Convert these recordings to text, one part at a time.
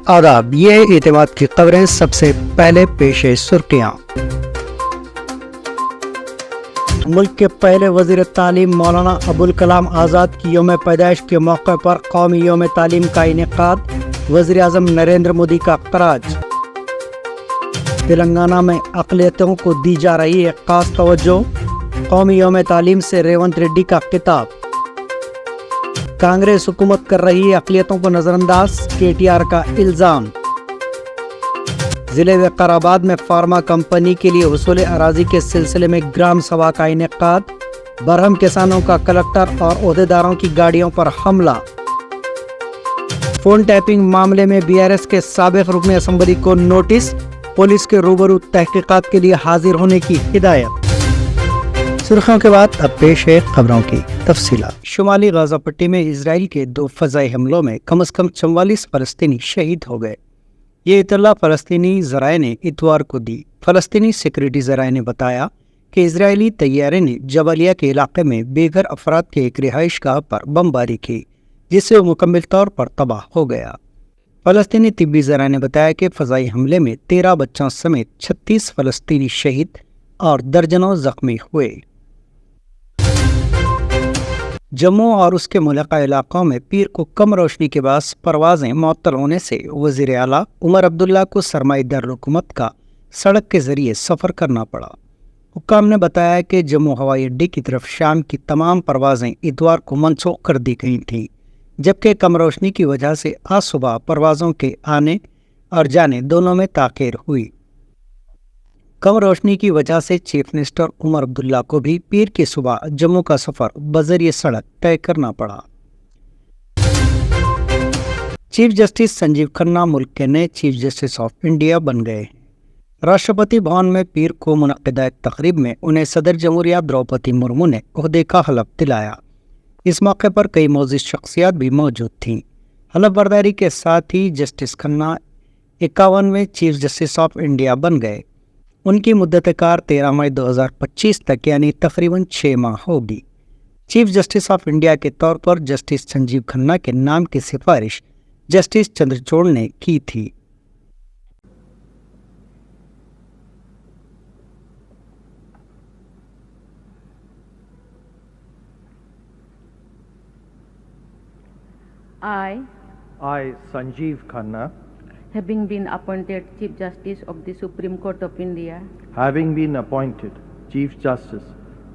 آداب، یہ ہے اعتماد کی خبریں۔ سب سے پہلے پیش سرخیاں۔ ملک کے پہلے وزیر تعلیم مولانا ابوالکلام آزاد کی یوم پیدائش کے موقع پر قومی یوم تعلیم کا انعقاد، وزیر اعظم نریندر مودی کا خراج۔ تلنگانہ میں اقلیتوں کو دی جا رہی ہے خاص توجہ، قومی یوم تعلیم سے ریونت ریڈی کا خطاب۔ کانگریس حکومت کر رہی ہے اقلیتوں کو نظر انداز، کے ٹی آر کا الزام۔ ضلع وقارآباد میں فارما کمپنی کے لیے حصول اراضی کے سلسلے میں گرام سبھا کا انعقاد، برہم کسانوں کا کلکٹر اور عہدیداروں کی گاڑیوں پر حملہ۔ فون ٹیپنگ معاملے میں بی آر ایس کے سابق رکن اسمبلی کو نوٹس، پولیس کے روبرو تحقیقات کے لیے حاضر ہونے کی ہدایت۔ سرخیوں کے بعد اب پیش ہے خبروں کی تفصیلات۔ شمالی غزہ پٹی میں اسرائیل کے 2 فضائی حملوں میں کم از کم 44 فلسطینی شہید ہو گئے۔ یہ اطلاع فلسطینی ذرائع نے اتوار کو دی۔ فلسطینی سیکورٹی ذرائع نے بتایا کہ اسرائیلی طیارے نے جبلیہ کے علاقے میں بے گھر افراد کے ایک رہائش گاہ پر بمباری کی، جس سے وہ مکمل طور پر تباہ ہو گیا۔ فلسطینی طبی ذرائع نے بتایا کہ فضائی حملے میں 13 بچوں سمیت 36 فلسطینی شہید اور درجنوں زخمی ہوئے۔ جموں اور اس کے ملحقہ علاقوں میں پیر کو کم روشنی کے باعث پروازیں معطل ہونے سے وزیر اعلیٰ عمر عبداللہ کو سرمایہ دار حکومت کا سڑک کے ذریعے سفر کرنا پڑا۔ حکام نے بتایا کہ جموں ہوائی اڈے کی طرف شام کی تمام پروازیں اتوار کو منسوخ کر دی گئی تھیں، جبکہ کم روشنی کی وجہ سے آج صبح پروازوں کے آنے اور جانے دونوں میں تاخیر ہوئی۔ کم روشنی کی وجہ سے چیف منسٹر عمر عبداللہ کو بھی پیر کی صبح جموں کا سفر بذریعہ سڑک طے کرنا پڑا۔ چیف جسٹس سنجیو کھنہ ملک کے نئے چیف جسٹس آف انڈیا بن گئے ہیں۔ راشٹرپتی بھون میں پیر کو منعقدہ ایک تقریب میں انہیں صدر جمہوریہ دروپدی مرمو نے عہدے کا حلف دلایا۔ اس موقع پر کئی معزز شخصیات بھی موجود تھیں۔ حلف برداری کے ساتھ ہی جسٹس کھنہ 51ویں چیف جسٹس آف انڈیا بن گئے۔ ان کی مدت کار 13 مئی 2025 تک یعنی تقریباً 6 ماہ ہوگی۔ چیف جسٹس آف انڈیا کے طور پر جسٹس سنجیو کھنہ کے نام کی سفارش جسٹس چندرچوڑ نے کی تھی۔ I, Sanjeev Khanna, having been appointed Chief Justice of the Supreme Court of India, having been appointed Chief Justice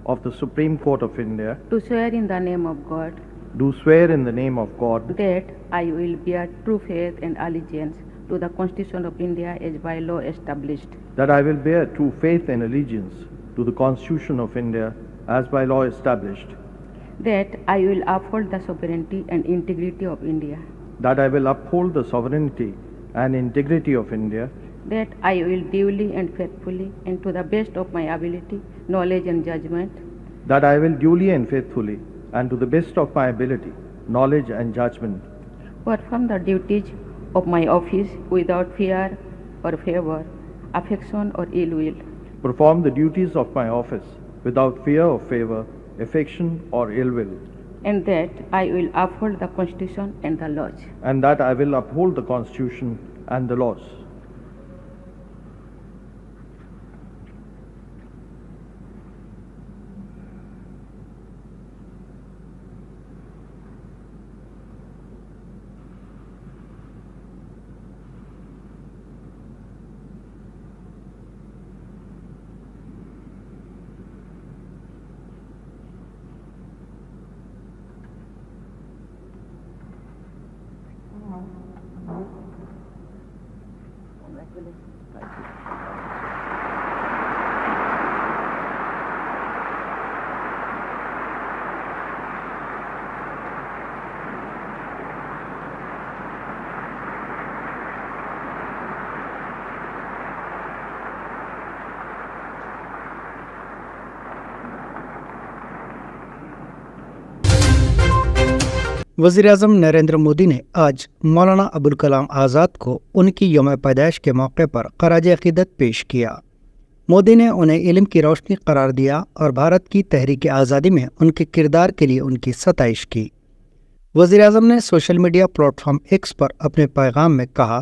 of the Supreme Court of India, do swear in the name of God do swear in the name of God that I will bear true faith and allegiance to the Constitution of India as by law established, that I will bear true faith and allegiance to the Constitution of India as by law established, that I will uphold the sovereignty and integrity of India, that I will uphold the sovereignty and integrity of India, that I will duly and faithfully and to the best of my ability, knowledge and judgment, that I will duly and faithfully and to the best of my ability, knowledge and judgment, perform the duties of my office without fear or favor, affection or ill will, perform the duties of my office without fear or favor, affection or ill will, and that I will uphold the Constitution and the laws. and that I will uphold the Constitution and the laws. وزیر اعظم نریندر مودی نے آج مولانا ابوالکلام آزاد کو ان کی یوم پیدائش کے موقع پر خراج عقیدت پیش کیا۔ مودی نے انہیں علم کی روشنی قرار دیا اور بھارت کی تحریک آزادی میں ان کے کردار کے لیے ان کی ستائش کی۔ وزیر اعظم نے social media platform X پر اپنے پیغام میں کہا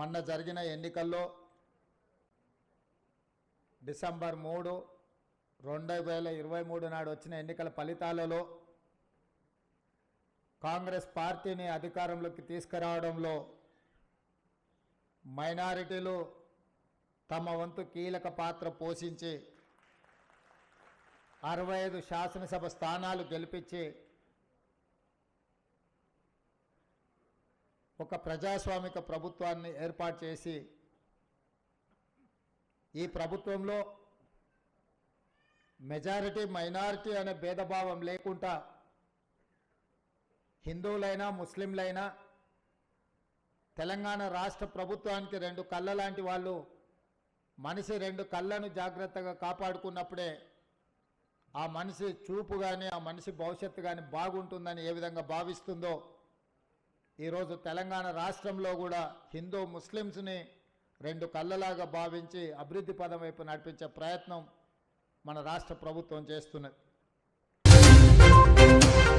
మొన్న జరిగిన ఎన్నికల్లో డిసెంబర్ 3, 2023 నాడు వచ్చిన ఎన్నికల ఫలితాలలో కాంగ్రెస్ పార్టీని అధికారంలోకి తీసుకురావడంలో మైనారిటీలు తమ వంతు కీలక పాత్ర పోషించి 65 శాసనసభ స్థానాలు గెలిపించి ఒక ప్రజాస్వామిక ప్రభుత్వాన్ని ఏర్పాటు చేసి ఈ ప్రభుత్వంలో మెజారిటీ మైనారిటీ అనే భేదభావం లేకుండా హిందువులైనా ముస్లింలైనా తెలంగాణ రాష్ట్ర ప్రభుత్వానికి 2 కళ్ళ లాంటి వాళ్ళు మనిషి 2 కళ్ళను జాగ్రత్తగా కాపాడుకున్నప్పుడే ఆ మనిషి చూపు కానీ ఆ మనిషి భవిష్యత్తు కానీ బాగుంటుందని ఏ విధంగా భావిస్తుందో ఈరోజు తెలంగాణ రాష్ట్రంలో కూడా హిందూ ముస్లిమ్స్ని 2 కళ్ళలాగా భావించి అభివృద్ధి పదం వైపు నడిపించే ప్రయత్నం మన రాష్ట్ర ప్రభుత్వం చేస్తున్నది।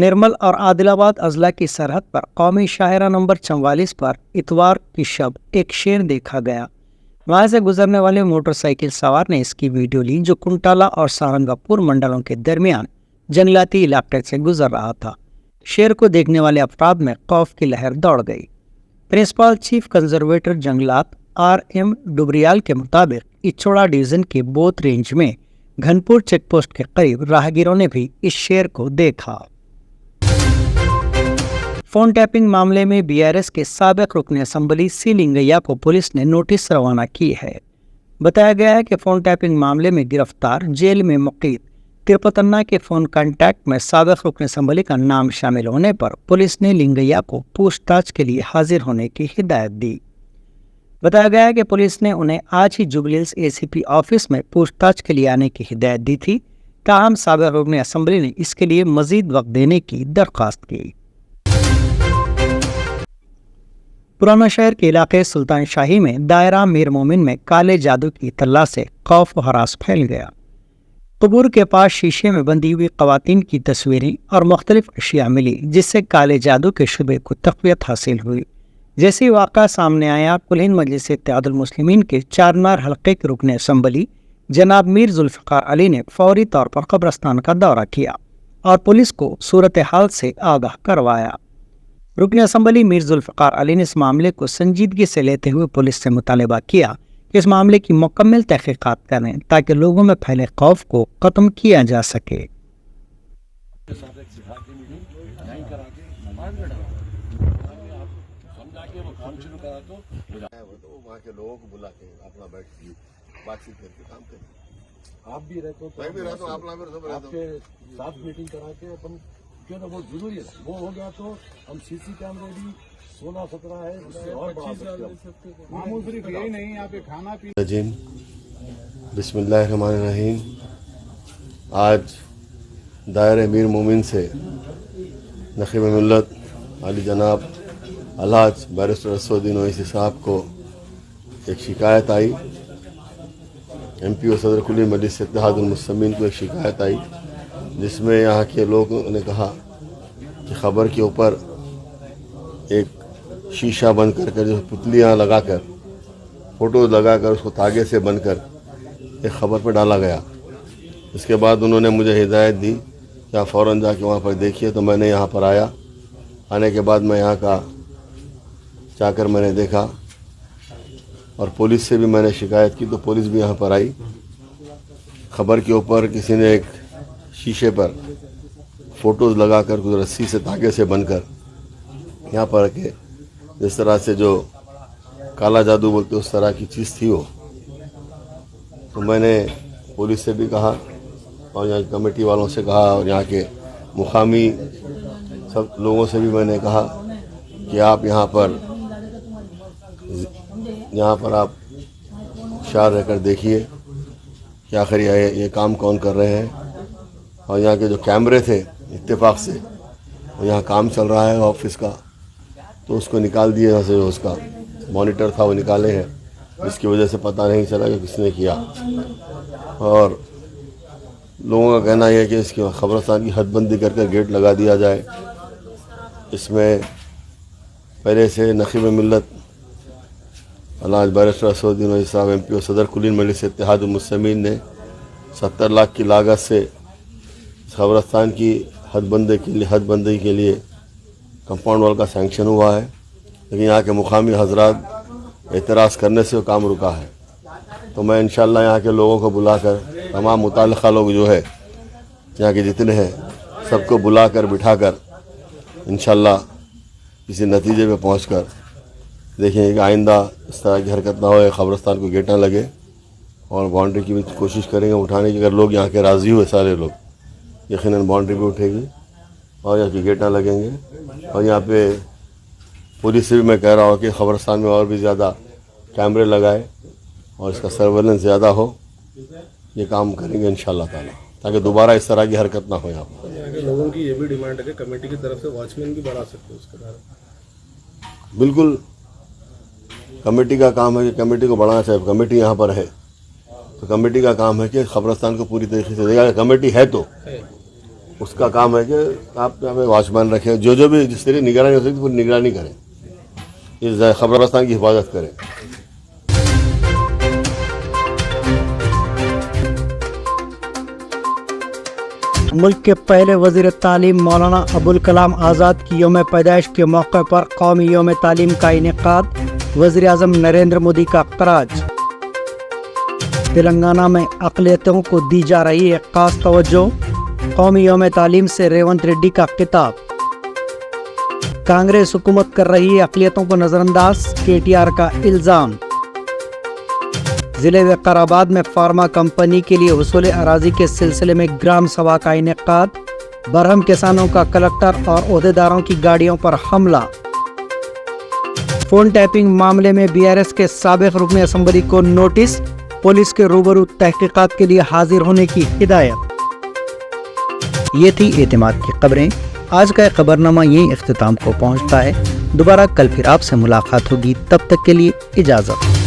نرمل اور عادل آباد اضلاع کی سرحد پر قومی شاہراہ نمبر 44 پر اتوار کی شب ایک شیر دیکھا گیا۔ وہاں سے گزرنے والے موٹر سائیکل سوار نے اس کی ویڈیو لی جو کنٹالہ اور سارنگاپور منڈلوں کے درمیان جنگلاتی علاقے سے گزر رہا تھا۔ شیر کو دیکھنے والے افراد میں خوف کی لہر دوڑ گئی۔ پرنسپل چیف کنزرویٹر جنگلات RM ڈبریال کے مطابق اچوڑا ڈویژن کے بوتھ رینج میں گھنپور چیک پوسٹ کے قریب راہگیروں نے بھی اس شیر کو دیکھا۔ فون ٹیپنگ معاملے میں BRS کے سابق رکن اسمبلی C لنگیا کو پولیس نے نوٹس روانہ کی ہے۔ بتایا گیا ہے کہ فون ٹیپنگ معاملے میں گرفتار جیل میں مقید ترپتنا کے فون کانٹیکٹ میں سابق رکن اسمبلی کا نام شامل ہونے پر پولیس نے لنگیا کو پوچھ تاچھ کے لیے حاضر ہونے کی ہدایت دی۔ بتایا گیا ہے کہ پولیس نے انہیں آج ہی جوبلی ہلز ACP آفس میں پوچھ تاچھ کے لیے آنے کی ہدایت دی تھی، تاہم سابق رکن اسمبلی نے اس کے لیے مزید وقت دینے کی درخواست کی۔ پرانا شہر کے علاقے سلطان شاہی میں دائرہ میر مومن میں کالے جادو کی اطلاع سے خوف و ہراس پھیل گیا۔ قبور کے پاس شیشے میں بندھی ہوئی خواتین کی تصویریں اور مختلف اشیاء ملی، جس سے کالے جادو کے شبے کو تقویت حاصل ہوئی۔ جیسی واقعہ سامنے آیا، کل ہند مجلس اتحاد المسلمین کے چارمینار حلقے کے رکن اسمبلی جناب میر ذوالفقار علی نے فوری طور پر قبرستان کا دورہ کیا اور پولیس کو صورتحال سے آگاہ کروایا۔ رکن اسمبلی میر ذوالفقار علی نے اس معاملے کو سنجیدگی سے لیتے ہوئے پولیس سے مطالبہ کیا کہ اس معاملے کی مکمل تحقیقات کریں تاکہ لوگوں میں پھیلے خوف کو ختم کیا جا سکے۔ وہاں کے لوگوں کو بلا کے اپنا بیٹھ کے بات چیت کر کے کام کریں۔ آپ بھی رہتے ہو، میں بھی رہتا ہوں، آپ کے ساتھ میٹنگ کرا کے اپن کیوں نہ، بہت ضروری ہے۔ وہ ہو گیا تو ہم CC کیمرے بھی 16-17 ہے، اس سے اور بڑھا سکتے ہیں۔ معمول صرف یہی نہیں، یہاں پہ کھانا پینا۔ بسم اللہ الرحمن الرحیم۔ آج دائرہ میر مومن سے نقیب ملت علی جناب الحاج بیرسٹر اسد الدین اویسی صاحب کو ایک شکایت آئی، MPO صدر کلی مجلس اتحاد المسلمین کو ایک شکایت آئی، جس میں یہاں کے لوگوں نے کہا کہ خبر کے اوپر ایک شیشہ بند کر جو پتلیاں لگا کر، فوٹوز لگا کر اس کو تاگے سے بند کر ایک خبر پہ ڈالا گیا۔ اس کے بعد انہوں نے مجھے ہدایت دی کہ آپ فوراً جا کے وہاں پر دیکھیے، تو میں نے یہاں پر آیا۔ آنے کے بعد میں یہاں کا جا کر میں نے دیکھا اور پولیس سے بھی میں نے شکایت کی، تو پولیس بھی یہاں پر آئی۔ خبر کے اوپر کسی نے ایک شیشے پر فوٹوز لگا کر کچھ رسی سے تاگے سے بن کر یہاں پر رکھے، جس طرح سے جو کالا جادو بولتے اس طرح کی چیز تھی وہ۔ تو میں نے پولیس سے بھی کہا اور یہاں کمیٹی والوں سے کہا اور یہاں کے مقامی سب لوگوں سے بھی میں نے کہا کہ آپ یہاں پر آپ ہوشیار رہ کر دیکھیے کہ آخر یہ کام کون کر رہے ہیں۔ اور یہاں کے جو کیمرے تھے اتفاق سے اور یہاں کام چل رہا ہے آفس کا، تو اس کو نکال دیے، یہاں سے جو اس کا مانیٹر تھا وہ نکالے ہیں، جس کی وجہ سے پتہ نہیں چلا کہ کس نے کیا۔ اور لوگوں کا کہنا یہ ہے کہ اس کی قبرستان کی حد بندی کر گیٹ لگا دیا جائے۔ اس میں پہلے سے نقیب ملت الحاج بیرسٹر اسد الدین اویسی صاحب MPO صدر کلی مجلس اتحاد المسلمین نے 70 لاکھ کی لاگت سے قبرستان کی حد بندی کے لیے کمپاؤنڈ وال کا سینکشن ہوا ہے، لیکن یہاں کے مقامی حضرات اعتراض کرنے سے وہ کام رکا ہے۔ تو میں انشاءاللہ یہاں کے لوگوں کو بلا کر، تمام متعلقہ لوگ جو ہے یہاں کے جتنے ہیں سب کو بلا کر بٹھا کر انشاءاللہ کسی نتیجے پہ پہنچ کر دیکھیں کہ آئندہ اس طرح کی حرکت نہ ہو، قبرستان کو گیٹ نہ لگے، اور باؤنڈری کی بھی کوشش کریں گے اٹھانے کی۔ اگر لوگ یہاں کے راضی ہوئے سارے لوگ، یقیناً باؤنڈری بھی اٹھے گی اور یہاں کی گیٹ نہ لگیں گے۔ اور یہاں پہ پولیس سے بھی میں کہہ رہا ہوں کہ قبرستان میں اور بھی زیادہ کیمرے لگائے اور اس کا سرویلنس زیادہ ہو، یہ کام کریں گے انشاءاللہ تعالیٰ، تاکہ دوبارہ اس طرح کی حرکت نہ ہو یہاں پر۔ لوگوں کی یہ بھی ڈیمانڈ ہے کہ کمیٹی کی طرف سے واچ مین بھی بڑھا سکتے اس کے بارے میں۔ بالکل، کمیٹی کا کام ہے کہ کمیٹی کو بڑھانا چاہیے۔ کمیٹی یہاں پر ہے تو کمیٹی کا کام ہے کہ قبرستان کو پوری طریقے سے دیکھا۔ کمیٹی ہے تو اس کا کام ہے کہ آپ یہاں پہ واچمین رکھیں, جو بھی جس طرح نگرانی ہو سکتی وہ نگرانی کریں, اس خبرستان کی حفاظت کریں. ملک کے پہلے وزیر تعلیم مولانا ابوالکلام آزاد کی یوم پیدائش کے موقع پر قومی یوم تعلیم کا انعقاد, وزیر اعظم نریندر مودی کا خراج. تلنگانہ میں اقلیتوں کو دی جا رہی ہے خاص توجہ, قومی یوم تعلیم سے ریونت ریڈی کا خطاب. کانگریس حکومت کر رہی ہے اقلیتوں کو نظر انداز, KTR کا الزام. ضلع وقارآباد میں فارما کمپنی کے لیے حصول اراضی کے سلسلے میں گرام سبھا کا انعقاد, برہم کسانوں کا کلکٹر اور عہدیداروں کی گاڑیوں پر حملہ. فون ٹیپنگ معاملے میں BRS کے سابق رکن اسمبلی کو نوٹس, پولیس کے روبرو تحقیقات کے لیے حاضر ہونے کی ہدایت. یہ تھی اعتماد کی خبریں. آج کا خبرنامہ یہیں اختتام کو پہنچتا ہے. دوبارہ کل پھر آپ سے ملاقات ہوگی, تب تک کے لیے اجازت.